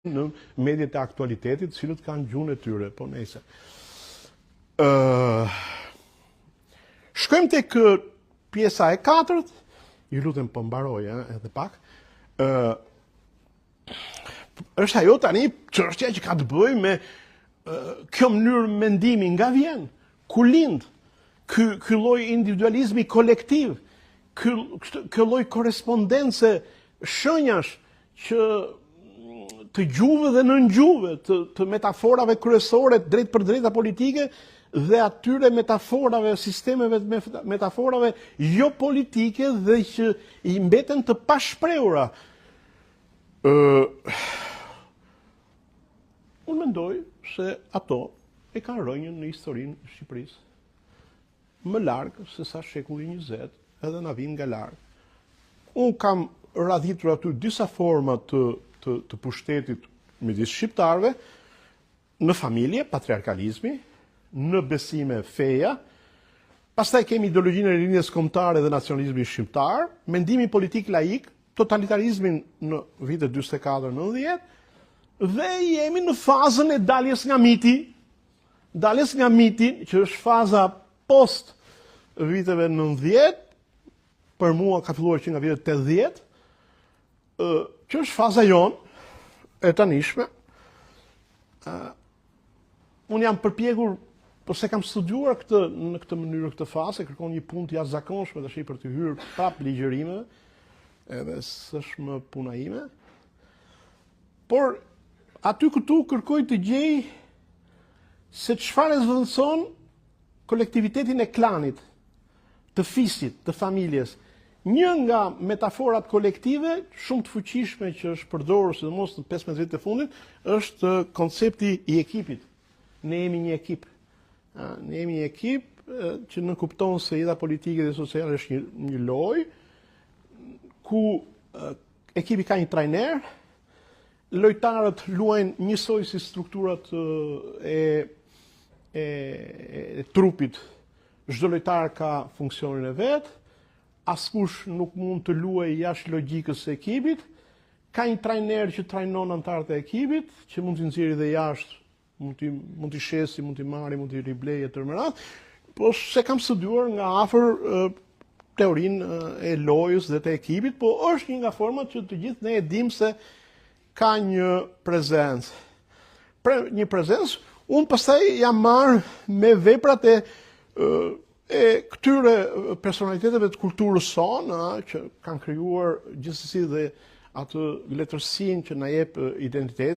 në mediat e aktualitetit, cilët kanë gjuhën e tyre, po nejse. Shkojmë tek pjesa e 4, ju lutem po mbaroj edhe pak. Është ajo tani çështja që ka të bëjë me kjo mënyrë mendimi nga vjen, ku lind ky lloj individualizmi kolektiv, ky lloj korrespondence shenjash që të gjuhëve dhe nëngjuhëve, të metaforave kryesore drejt për drejta politike dhe atyre metaforave, sistemeve metaforave jo politike dhe që i mbeten të pashprehura. Unë mendoj se ato e kanë rënjën në historinë e Shqipërisë më larg se sa shekulli 20, edhe na vijnë nga larg. Unë kam radhitur aty disa forma të pushtetit midis shqiptarëve, në familje, patriarkalizmi, në besime feja, pastaj kemi ideologjinë e rinjës kombëtare dhe nacionalizmin shqiptar, mendimin politik laik, totalitarizmin në vitet 44-90, dhe jemi në fazën e daljes nga miti, që është faza post viteve 90, për mua ka filluar që nga vitet 80, që është faza jonë e tanishme. Unë jam përpjekur, përse kam studiuar në këtë mënyrë, këtë fazë, kërkon një punë të jashtëzakonshme tash për të hyrë prapë ligjërimeve, edhe s'është më puna ime. Por aty këtu kërkoj të gjej se çfarë zvendëson kolektivitetin e klanit, të fisit, të familjes. Një nga metaforat kolektive, shumë të fuqishme që është përdorur sidomos në 15 vitet e fundit, është koncepti i ekipit. Ne jemi një ekip. Ne jemi një ekip që nënkupton se jeta politike dhe sociale është një lojë, ku ekipi ka një trajner, lojtarët luajnë njësoj si strukturat e trupit. Çdo lojtar ka funksionin e vet, askush nuk mund të luajë jashtë logjikës së ekipit. Ka një trajner që trajnon anëtarët e ekipit, që mund t'i nxjerrë dhe jashtë, mund t'i shesi, mund t'i marrë, mund t'i riblejë etj. Po se kam studiuar nga afër teorinë e lojës dhe të ekipit, po është një nga format që të gjithë ne e dimë se ka një prezencë. Një prezencë, unë pastaj jam marrë me veprat e këtyre personaliteteve të kulturës sonë, që kanë krijuar gjithsesi dhe atë letërsinë që na jep identitet.